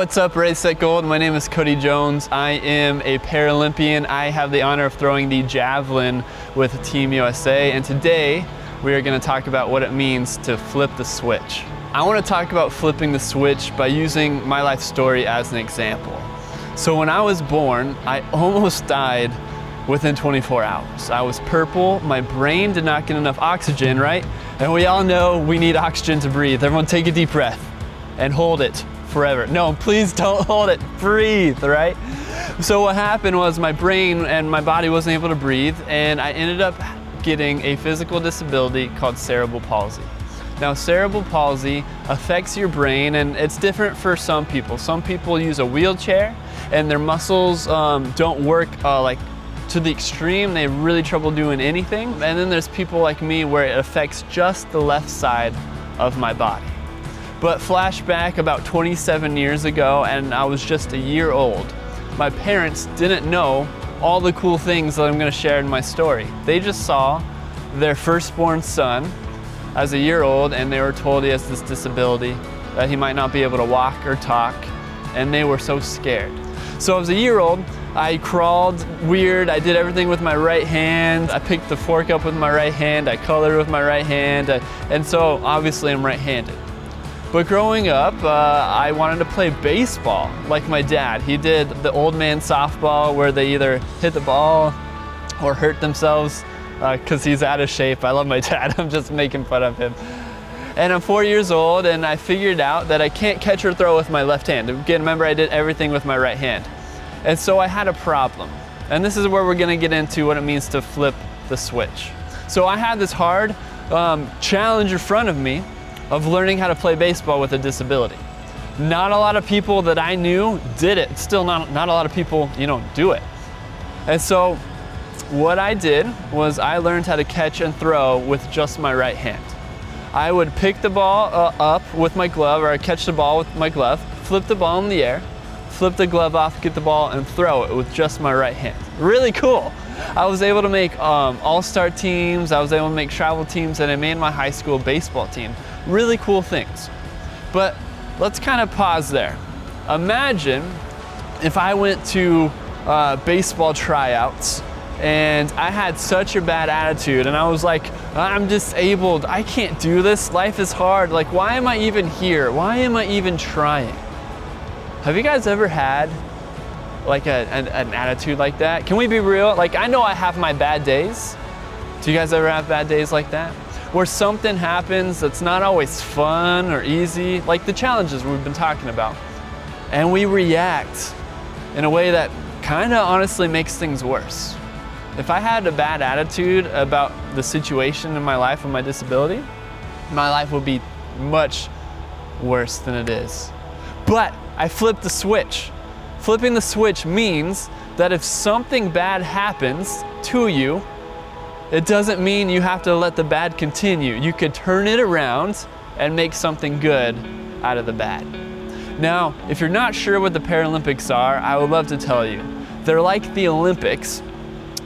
what's up, Race Set Gold? My name is Cody Jones. I am a Paralympian. I have the honor of throwing the javelin with Team USA, and today we are going to talk about what it means to flip the switch. I want to talk about flipping the switch by using my life story as an example. So when I was born, I almost died within 24 hours. I was purple, my brain did not get enough oxygen, right? And we all know we need oxygen to breathe. Everyone take a deep breath and hold it forever. No, please don't hold it, breathe, right? So what happened was my brain and my body wasn't able to breathe, and I ended up getting a physical disability called cerebral palsy. Now, cerebral palsy affects your brain, and it's different for some people. Some people use a wheelchair and their muscles don't work like to the extreme. They have really trouble doing anything. And then there's people like me where it affects just the left side of my body. But flashback about 27 years ago, and I was just a year old. My parents didn't know all the cool things that I'm gonna share in my story. They just saw their firstborn son as a year old, and they were told he has this disability, that he might not be able to walk or talk, and they were so scared. So as a year old, I crawled weird, I did everything with my right hand, I picked the fork up with my right hand, I colored with my right hand, and so obviously I'm right-handed. But growing up, I wanted to play baseball like my dad. He did the old man softball where they either hit the ball or hurt themselves because he's out of shape. I love my dad, I'm just making fun of him. And I'm 4 years old, and I figured out that I can't catch or throw with my left hand. Again, remember, I did everything with my right hand. And so I had a problem. And this is where we're gonna get into what it means to flip the switch. So I had this hard challenge in front of me of learning how to play baseball with a disability. Not a lot of people that I knew did it. Still not a lot of people, do it. And so what I did was I learned how to catch and throw with just my right hand. I would pick the ball up with my glove, or I'd catch the ball with my glove, flip the ball in the air, flip the glove off, get the ball, and throw it with just my right hand. Really cool. I was able to make all-star teams, I was able to make travel teams, and I made my high school baseball team. Really cool things. But let's kind of pause there. Imagine if I went to baseball tryouts and I had such a bad attitude and I was like, I'm disabled, I can't do this, life is hard, like why am I even here? Why am I even trying? Have you guys ever had like an attitude like that? Can we be real? Like, I know I have my bad days. Do you guys ever have bad days like that? Where something happens that's not always fun or easy, like the challenges we've been talking about, and we react in a way that kind of honestly makes things worse. If I had a bad attitude about the situation in my life with my disability, my life would be much worse than it is. But I flipped the switch. Flipping the switch means that if something bad happens to you, it doesn't mean you have to let the bad continue. You could turn it around and make something good out of the bad. Now, if you're not sure what the Paralympics are, I would love to tell you. They're like the Olympics,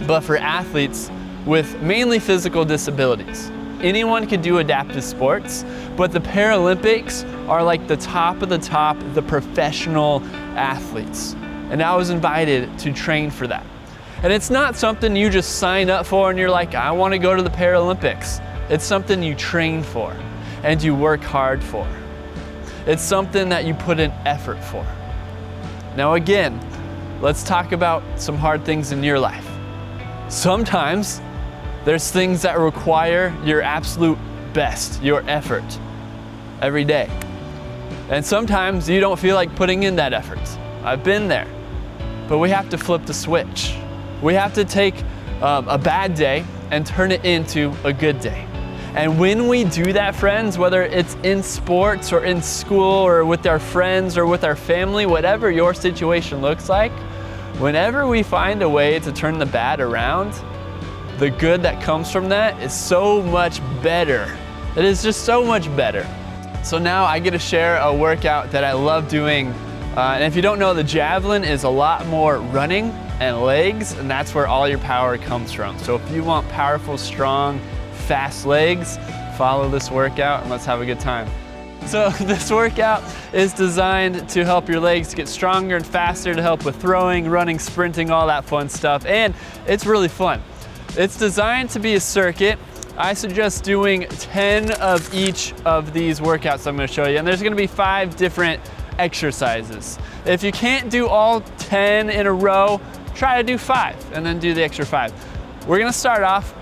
but for athletes with mainly physical disabilities. Anyone can do adaptive sports, but the Paralympics are like the top of the top, the professional athletes. And I was invited to train for that. And it's not something you just sign up for and you're like, I want to go to the Paralympics. It's something you train for and you work hard for. It's something that you put in effort for. Now again, let's talk about some hard things in your life. Sometimes there's things that require your absolute best, your effort, every day. And sometimes you don't feel like putting in that effort. I've been there. But we have to flip the switch. We have to take a bad day and turn it into a good day. And when we do that, friends, whether it's in sports or in school or with our friends or with our family, whatever your situation looks like, whenever we find a way to turn the bad around, the good that comes from that is so much better. It is just so much better. So now I get to share a workout that I love doing. And if you don't know, the javelin is a lot more running and legs, and that's where all your power comes from. So if you want powerful, strong, fast legs, follow this workout and let's have a good time. So this workout is designed to help your legs get stronger and faster, to help with throwing, running, sprinting, all that fun stuff. And it's really fun. It's designed to be a circuit. I suggest doing 10 of each of these workouts I'm going to show you. And there's going to be 5 different exercises. If you can't do all 10 in a row, try to do 5 and then do the extra 5. We're going to start off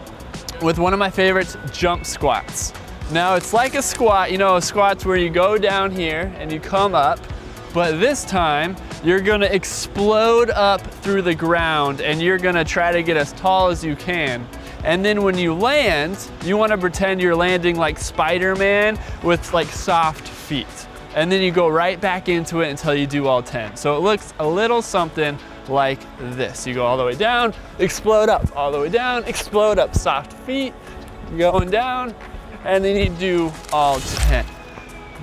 with one of my favorites, jump squats. Now it's like a squat, you know, a squat's where you go down here and you come up, but this time you're gonna explode up through the ground and you're gonna try to get as tall as you can. And then when you land, you wanna pretend you're landing like Spider-Man with like soft feet. And then you go right back into it until you do all 10. So it looks a little something like this. You go all the way down, explode up, all the way down, explode up, soft feet, going down, and then you do all 10.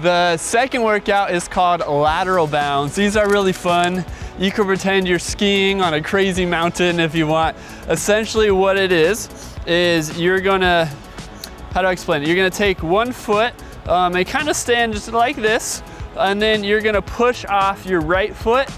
The second workout is called lateral bounds. These are really fun. You can pretend you're skiing on a crazy mountain if you want. Essentially what it is you're gonna, how do I explain it? You're gonna take one foot and kind of stand just like this, and then you're gonna push off your right foot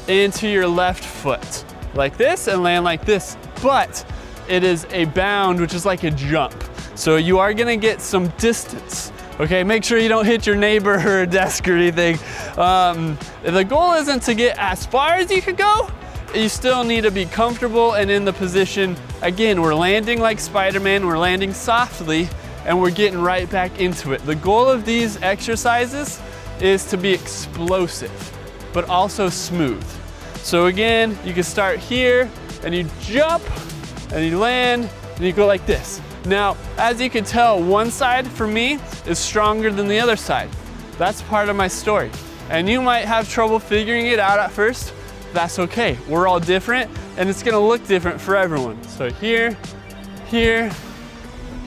into your left foot, like this, and land like this. But it is a bound, which is like a jump. So you are gonna get some distance, okay? Make sure you don't hit your neighbor or a desk or anything. The goal isn't to get as far as you could go. You still need to be comfortable and in the position. Again, we're landing like Spider-Man, we're landing softly, and we're getting right back into it. The goal of these exercises is to be explosive, but also smooth. So again, you can start here, and you jump, and you land, and you go like this. Now, as you can tell, one side for me is stronger than the other side. That's part of my story. And you might have trouble figuring it out at first. That's okay. We're all different, and it's gonna look different for everyone. So here, here,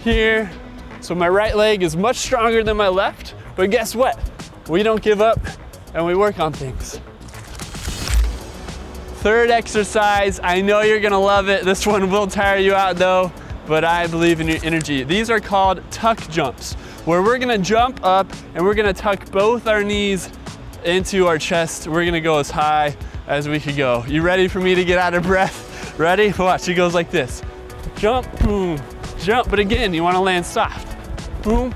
here. So my right leg is much stronger than my left, but guess what? We don't give up, and we work on things. Third exercise, I know you're gonna love it. This one will tire you out though, but I believe in your energy. These are called tuck jumps, where we're gonna jump up and we're gonna tuck both our knees into our chest. We're gonna go as high as we could go. You ready for me to get out of breath? Ready? Watch, it goes like this. Jump, boom, jump, but again, you wanna land soft. Boom,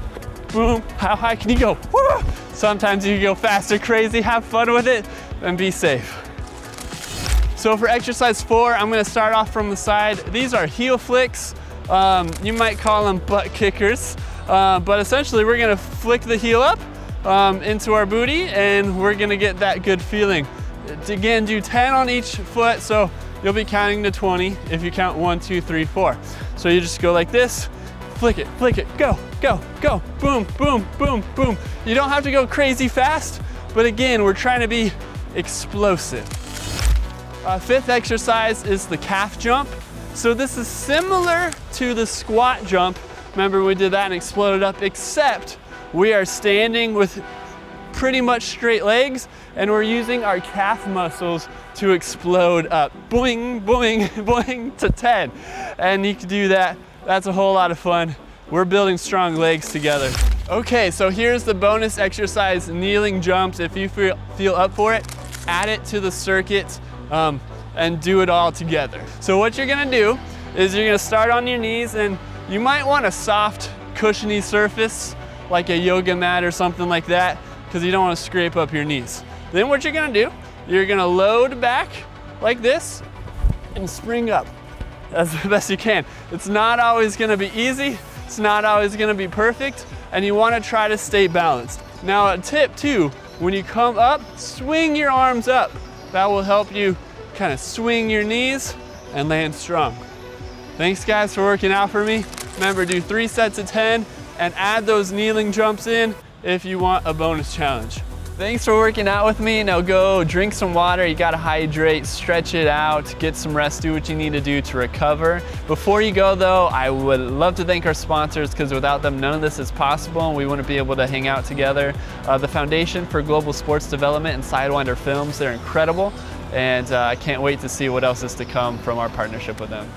boom, how high can you go? Woo! Sometimes you can go fast or crazy, have fun with it, and be safe. So for exercise 4, I'm gonna start off from the side. These are heel flicks. You might call them butt kickers, but essentially we're gonna flick the heel up into our booty, and we're gonna get that good feeling. Again, do 10 on each foot, so you'll be counting to 20 if you count 1, 2, 3, 4. So you just go like this, flick it, go, go, go, boom, boom, boom, boom. You don't have to go crazy fast, but again, we're trying to be explosive. Fifth exercise is the calf jump. So this is similar to the squat jump. Remember we did that and exploded up, except we are standing with pretty much straight legs, and we're using our calf muscles to explode up. Boing, boing, boing to 10. And you can do that. That's a whole lot of fun. We're building strong legs together. Okay, so here's the bonus exercise, kneeling jumps. If you feel up for it, add it to the circuit and do it all together. So what you're gonna do is you're gonna start on your knees, and you might want a soft, cushiony surface, like a yoga mat or something like that, because you don't want to scrape up your knees. Then what you're gonna do, you're gonna load back like this and spring up as best you can. It's not always gonna be easy, it's not always gonna be perfect, and you wanna try to stay balanced. Now a tip too, when you come up, swing your arms up. That will help you kind of swing your knees and land strong. Thanks guys for working out for me. Remember, do 3 sets of 10 and add those kneeling jumps in if you want a bonus challenge. Thanks for working out with me. Now go drink some water. You gotta hydrate, stretch it out, get some rest, do what you need to do to recover. Before you go though, I would love to thank our sponsors, because without them, none of this is possible and we wouldn't be able to hang out together. The Foundation for Global Sports Development and Sidewinder Films, they're incredible. And I can't wait to see what else is to come from our partnership with them.